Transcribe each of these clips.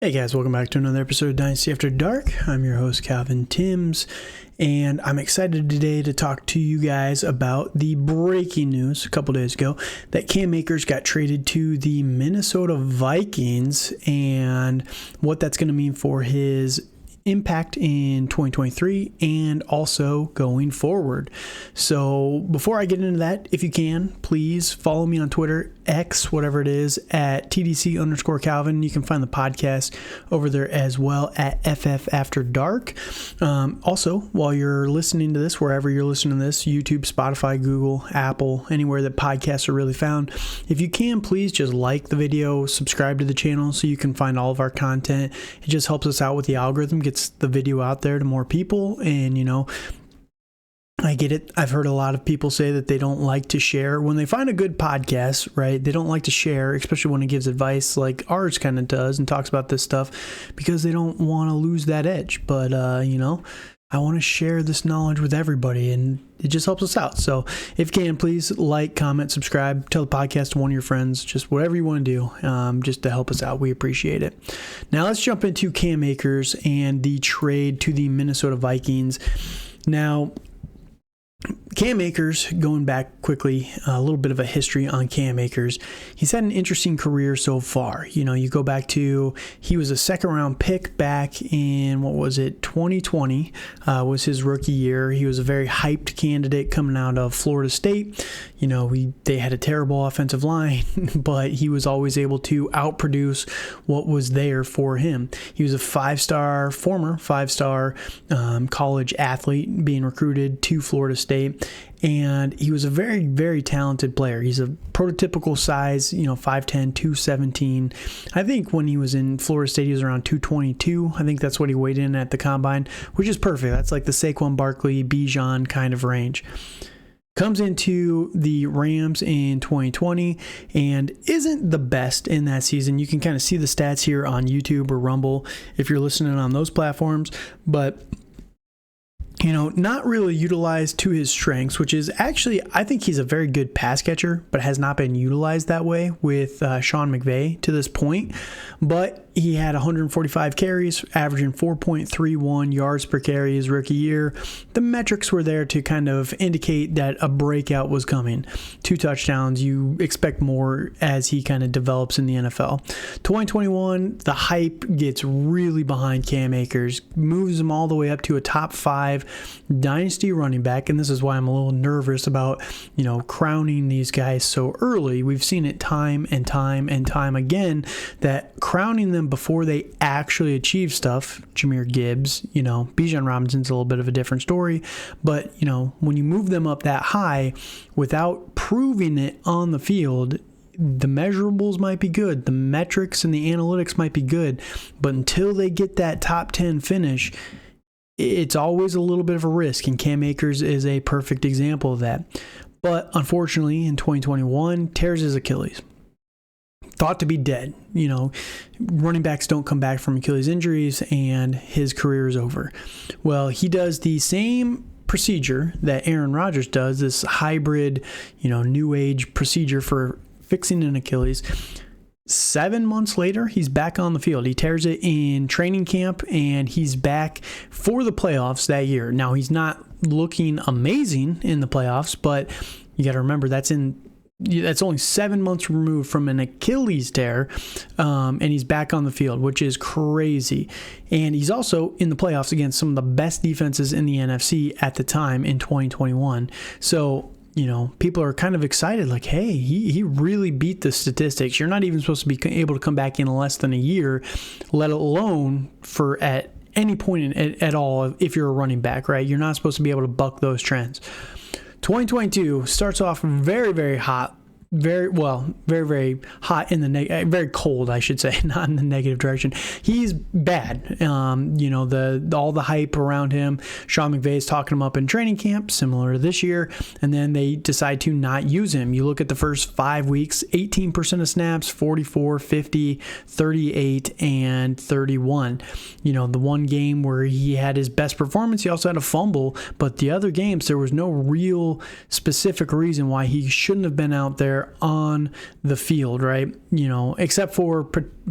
Hey guys, welcome back to another episode of Dynasty After Dark. I'm your host, Calvin Timms, and I'm excited today to talk to you guys about the breaking news a couple days ago that Cam Akers got traded to the Minnesota Vikings and what that's going to mean for his impact in 2023 and also going forward. So before I get into that, if you can, please follow me on Twitter, X, whatever it is, at TDC_Calvin. You can find the podcast over there as well at FF After Dark. Also, while you're listening to this, wherever you're listening to this, YouTube, Spotify, Google, Apple, anywhere that podcasts are really found, if you can, please just like the video, subscribe to the channel so you can find all of our content. It just helps us out with the algorithm, gets the video out there to more people. And I get it. I've heard a lot of people say that they don't like to share when they find a good podcast, right? They don't like to share, especially when it gives advice like ours kind of does and talks about this stuff, because they don't want to lose that edge. But I want to share this knowledge with everybody, and it just helps us out. So if you can, please like, comment, subscribe, tell the podcast to one of your friends, just whatever you want to do, just to help us out. We appreciate it. Now let's jump into Cam Akers and the trade to the Minnesota Vikings. Now, Cam Akers, going back quickly, a little bit of a history on Cam Akers. He's had an interesting career so far. You go back to, he was a second-round pick back in, 2020 was his rookie year. He was a very hyped candidate coming out of Florida State. They had a terrible offensive line, but he was always able to outproduce what was there for him. He was a former five-star college athlete being recruited to Florida State. And he was a very, very talented player. He's a prototypical size, 5'10", 217. I think when he was in Florida State, he was around 222. I think that's what he weighed in at the combine, which is perfect. That's like the Saquon Barkley, Bijan kind of range. Comes into the Rams in 2020 and isn't the best in that season. You can kind of see the stats here on YouTube or Rumble if you're listening on those platforms, but not really utilized to his strengths, which is actually, I think he's a very good pass catcher, but has not been utilized that way with Sean McVay to this point. But he had 145 carries, averaging 4.31 yards per carry his rookie year. The metrics were there to kind of indicate that a breakout was coming. 2 touchdowns, you expect more as he kind of develops in the NFL. 2021, the hype gets really behind Cam Akers, moves him all the way up to a top 5 Dynasty running back, and this is why I'm a little nervous about, crowning these guys so early. We've seen it time and time and time again that crowning them before they actually achieve stuff, Jahmyr Gibbs, Bijan Robinson's a little bit of a different story, but, when you move them up that high without proving it on the field, the measurables might be good, the metrics and the analytics might be good, but until they get that top 10 finish, it's always a little bit of a risk, and Cam Akers is a perfect example of that. But unfortunately, in 2021, tears his Achilles. Thought to be dead. Running backs don't come back from Achilles injuries, and his career is over. Well, he does the same procedure that Aaron Rodgers does, this hybrid, new age procedure for fixing an Achilles. 7 months later, he's back on the field. He tears it in training camp, and he's back for the playoffs that year. Now, he's not looking amazing in the playoffs, but you got to remember that's only 7 months removed from an Achilles tear, and he's back on the field, which is crazy. And he's also in the playoffs against some of the best defenses in the NFC at the time in 2021. So, people are kind of excited, like, hey, he really beat the statistics. You're not even supposed to be able to come back in less than a year, let alone for at any point at all if you're a running back, right? You're not supposed to be able to buck those trends. 2022 starts off very, very hot. Very hot in the very cold, I should say, not in the negative direction. He's bad. All the hype around him. Sean McVay is talking him up in training camp, similar to this year, and then they decide to not use him. You look at the first 5 weeks, 18% of snaps, 44, 50, 38, and 31. The one game where he had his best performance, he also had a fumble, but the other games, there was no real specific reason why he shouldn't have been out there player on the field, right? Except for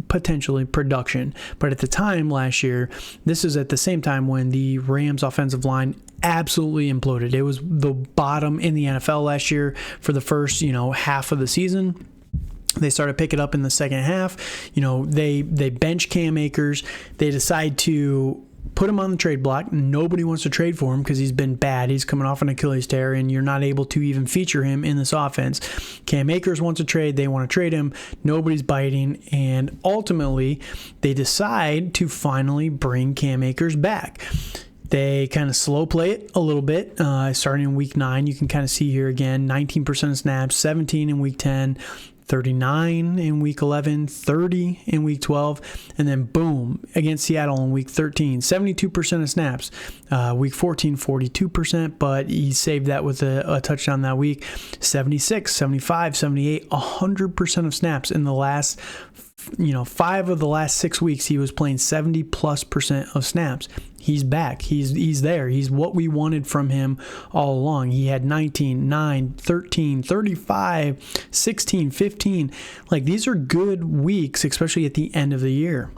potentially production. But at the time last year, this is at the same time when the Rams offensive line absolutely imploded. It was the bottom in the NFL last year for the first, half of the season. They started picking up in the second half. They bench Cam Akers. They decide to put him on the trade block. Nobody wants to trade for him because he's been bad. He's coming off an Achilles tear, and you're not able to even feature him in this offense. Cam Akers wants to trade. They want to trade him. Nobody's biting, and ultimately, they decide to finally bring Cam Akers back. They kind of slow play it a little bit, starting in week 9. You can kind of see here again, 19% of snaps, 17 in week 10, 39 in week 11, 30 in week 12, and then boom, against Seattle in week 13, 72% of snaps. Week 14, 42%, but he saved that with a touchdown that week. 76, 75, 78, 100% of snaps in the last 5 of the last 6 weeks. He was playing 70+% of snaps. He's back. He's there. He's what we wanted from him all along. He had 19, 9, 13, 35, 16, 15. These are good weeks, especially at the end of the year.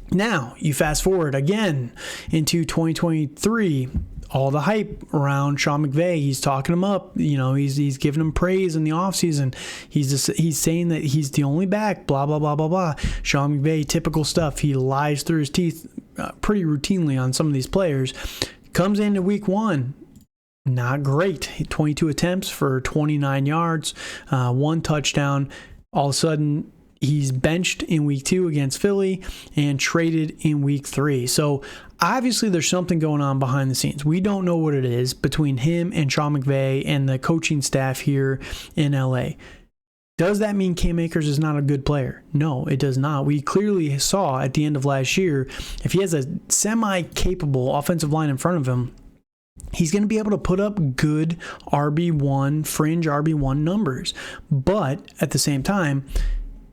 Now, you fast forward again into 2023. All the hype around Sean McVay, he's talking him up. He's giving him praise in the offseason. He's saying that he's the only back, blah, blah, blah, blah, blah. Sean McVay, typical stuff. He lies through his teeth pretty routinely on some of these players. Comes into week 1, not great. 22 attempts for 29 yards, 1 touchdown. All of a sudden, he's benched in week 2 against Philly and traded in week 3. So obviously there's something going on behind the scenes. We don't know what it is between him and Sean McVay and the coaching staff here in LA. Does that mean Cam Akers is not a good player? No, it does not. We clearly saw at the end of last year, if he has a semi-capable offensive line in front of him, he's going to be able to put up good RB1, fringe RB1 numbers. But at the same time,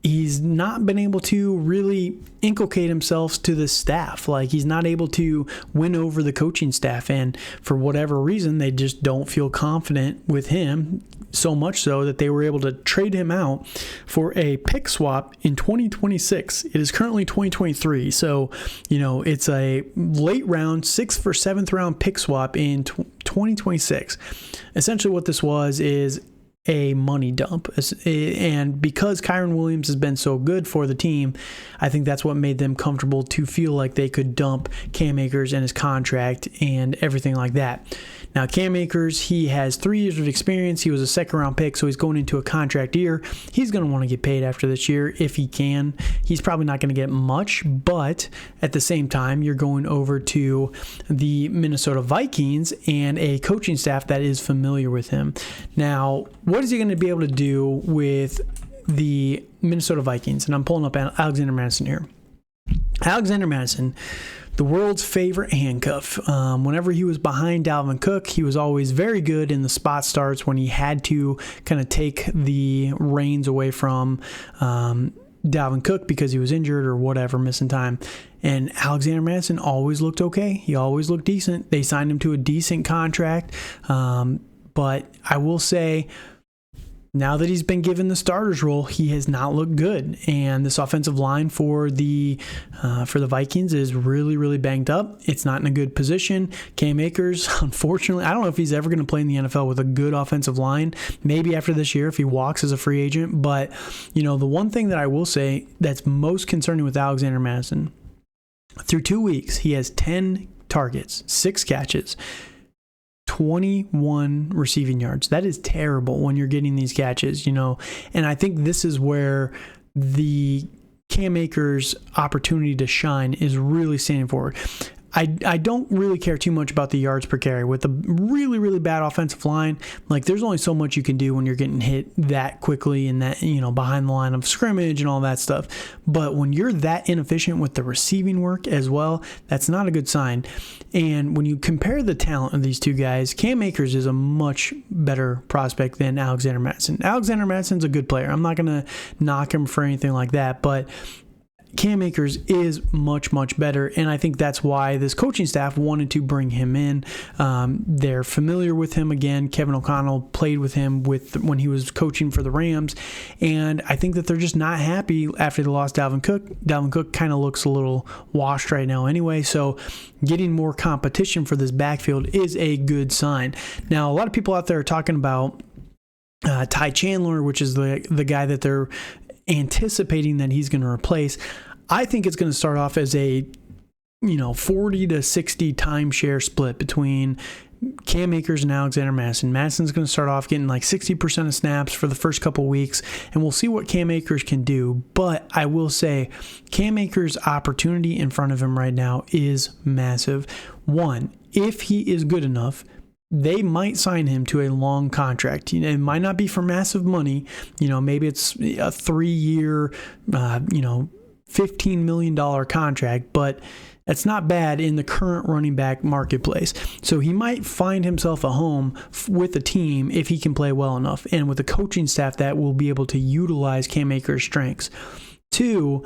he's not been able to really inculcate himself to the staff. He's not able to win over the coaching staff. And for whatever reason, they just don't feel confident with him, so much so that they were able to trade him out for a pick swap in 2026. It is currently 2023. So, it's a late round, 6th or 7th round pick swap in 2026. Essentially what this was is a money dump. And because Kyren Williams has been so good for the team, I think that's what made them comfortable to feel like they could dump Cam Akers and his contract and everything like that. Now, Cam Akers, he has 3 years of experience. He was a 2nd round pick, so he's going into a contract year. He's going to want to get paid after this year if he can. He's probably not going to get much, but at the same time, you're going over to the Minnesota Vikings and a coaching staff that is familiar with him. Now, what is he going to be able to do with the Minnesota Vikings? And I'm pulling up Alexander Mattison here. Alexander Mattison, the world's favorite handcuff. Whenever he was behind Dalvin Cook, he was always very good in the spot starts when he had to kind of take the reins away from Dalvin Cook because he was injured or whatever, missing time. And Alexander Mattison always looked okay. He always looked decent. They signed him to a decent contract. But I will say, now that he's been given the starter's role, he has not looked good. And this offensive line for the Vikings is really, really banged up. It's not in a good position. Cam Akers, unfortunately, I don't know if he's ever going to play in the NFL with a good offensive line. Maybe after this year if he walks as a free agent. But, the one thing that I will say that's most concerning with Alexander Mattison, through 2 weeks, he has 10 targets, 6 catches, 21 receiving yards. That is terrible when you're getting these catches, and I think this is where the Cam Akers opportunity to shine is really standing forward. I don't really care too much about the yards per carry. With a really, really bad offensive line, there's only so much you can do when you're getting hit that quickly and that, behind the line of scrimmage and all that stuff. But when you're that inefficient with the receiving work as well, that's not a good sign. And when you compare the talent of these two guys, Cam Akers is a much better prospect than Alexander Mattison. Alexander Mattison's a good player. I'm not going to knock him for anything like that, but Cam Akers is much, much better, and I think that's why this coaching staff wanted to bring him in. They're familiar with him again. Kevin O'Connell played with him when he was coaching for the Rams, and I think that they're just not happy after they lost Dalvin Cook. Dalvin Cook kind of looks a little washed right now anyway, so getting more competition for this backfield is a good sign. Now, a lot of people out there are talking about Ty Chandler, which is the guy that they're anticipating that he's going to replace. I think it's going to start off as a 40 to 60 timeshare split between Cam Akers and Alexander Mattison. Madison's going to start off getting like 60% of snaps for the first couple weeks, and we'll see what Cam Akers can do. But I will say Cam Akers' opportunity in front of him right now is massive. One, if he is good enough, they might sign him to a long contract. It might not be for massive money. Maybe it's a 3-year, $15 million contract, but that's not bad in the current running back marketplace. So he might find himself a home with a team if he can play well enough, and with a coaching staff that will be able to utilize Cam Akers' strengths. 2,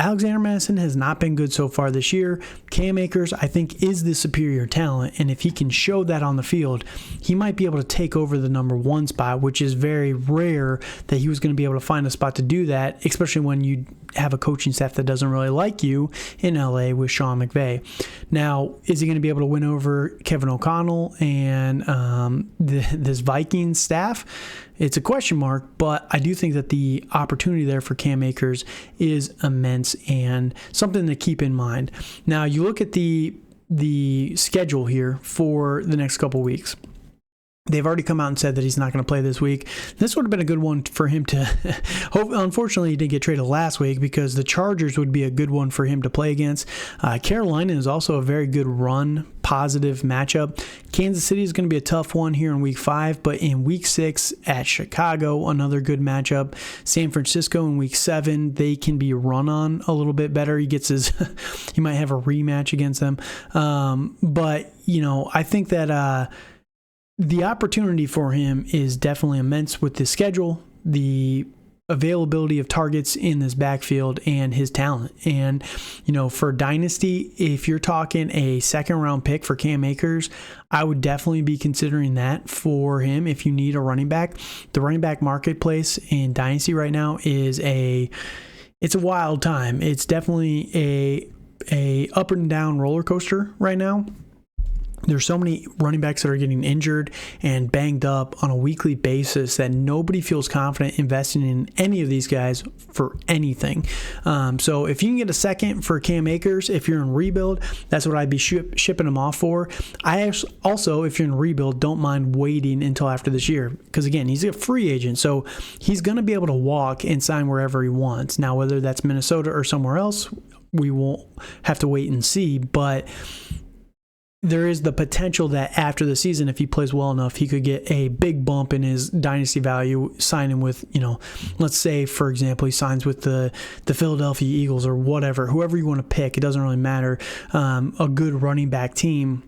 Alexander Mattison has not been good so far this year. Cam Akers, I think, is the superior talent, and if he can show that on the field, he might be able to take over the number 1 spot, which is very rare that he was going to be able to find a spot to do that, especially when you have a coaching staff that doesn't really like you in LA with Sean McVay. Now, is he going to be able to win over Kevin O'Connell and this Vikings staff? It's a question mark, but I do think that the opportunity there for Cam Akers is immense and something to keep in mind. Now, you look at the schedule here for the next couple weeks. They've already come out and said that he's not going to play this week. This would have been a good one for him to hope. Unfortunately, he didn't get traded last week because the Chargers would be a good one for him to play against. Carolina is also a very good run positive matchup. Kansas City is going to be a tough one here in week 5, but in week 6 at Chicago, another good matchup. San Francisco in week 7, they can be run on a little bit better. He might have a rematch against them. But I think that the opportunity for him is definitely immense with the schedule, the availability of targets in this backfield, and his talent. And, for Dynasty, if you're talking a second-round pick for Cam Akers, I would definitely be considering that for him if you need a running back. The running back marketplace in Dynasty right now is it's a wild time. It's definitely a up and down roller coaster right now. There's so many running backs that are getting injured and banged up on a weekly basis that nobody feels confident investing in any of these guys for anything. So if you can get a second for Cam Akers, if you're in rebuild, that's what I'd be shipping him off for. I also, if you're in rebuild, don't mind waiting until after this year because, again, he's a free agent, so he's going to be able to walk and sign wherever he wants. Now, whether that's Minnesota or somewhere else, we won't have to wait and see, but there is the potential that after the season, if he plays well enough, he could get a big bump in his dynasty value, signing with, let's say, for example, he signs with the Philadelphia Eagles or whoever you want to pick. It doesn't really matter. A good running back team.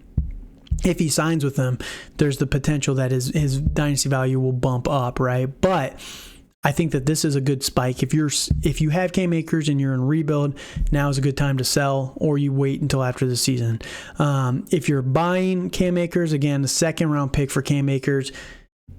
If he signs with them, there's the potential that his dynasty value will bump up, right? But I think that this is a good spike. If you have Cam Akers and you're in rebuild, now is a good time to sell, or you wait until after the season. If you're buying Cam Akers, again, the second round pick for Cam Akers,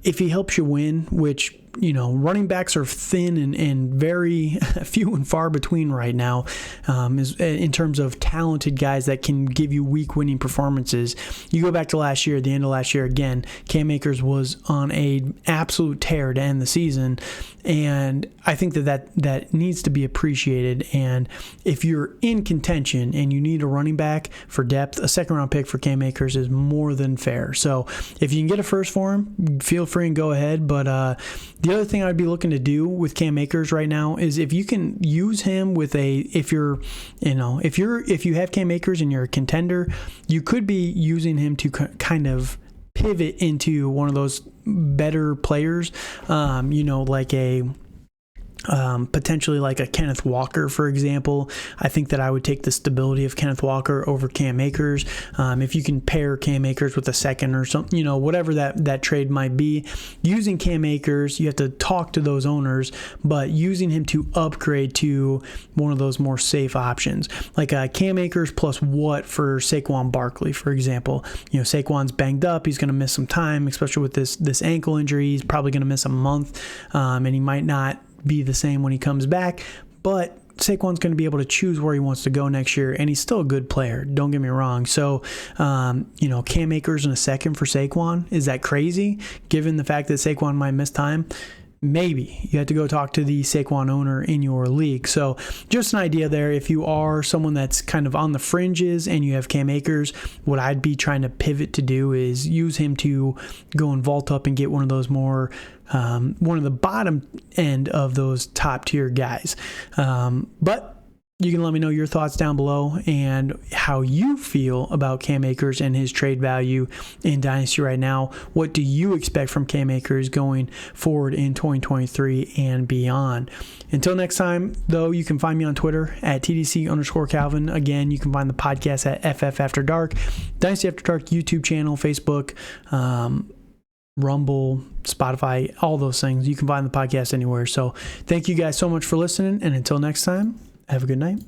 if he helps you win, which running backs are thin and very few and far between right now, in terms of talented guys that can give you week winning performances. You go back to last year, the end of last year, again, Cam Akers was on an absolute tear to end the season, and I think that needs to be appreciated. And if you're in contention and you need a running back for depth, a second round pick for Cam Akers is more than fair. So if you can get a first for him, feel free and go ahead. But the other thing I'd be looking to do with Cam Akers right now is if you can use him with if you have Cam Akers and you're a contender, you could be using him to kind of pivot into one of those better players, like a Potentially like a Kenneth Walker, for example. I think that I would take the stability of Kenneth Walker over Cam Akers. If you can pair Cam Akers with a second or something, whatever that trade might be, using Cam Akers, you have to talk to those owners, but using him to upgrade to one of those more safe options, like Cam Akers plus what for Saquon Barkley, for example. Saquon's banged up. He's going to miss some time, especially with this ankle injury. He's probably going to miss a month, and he might not be the same when he comes back, but Saquon's going to be able to choose where he wants to go next year, and he's still a good player, don't get me wrong. So Cam Akers in a second for Saquon, is that crazy given the fact that Saquon might miss time? Maybe. You have to go talk to the Saquon owner in your league. So just an idea there. If you are someone that's kind of on the fringes and you have Cam Akers, what I'd be trying to pivot to do is use him to go and vault up and get one of those more one of the bottom end of those top tier guys. But you can let me know your thoughts down below and how you feel about Cam Akers and his trade value in Dynasty right now. What do you expect from Cam Akers going forward in 2023 and beyond? Until next time, though, you can find me on Twitter at TDC_Calvin. Again, you can find the podcast at FF After Dark, Dynasty After Dark YouTube channel, Facebook, Rumble, Spotify, all those things. You can find the podcast anywhere. So thank you guys so much for listening. And until next time, have a good night.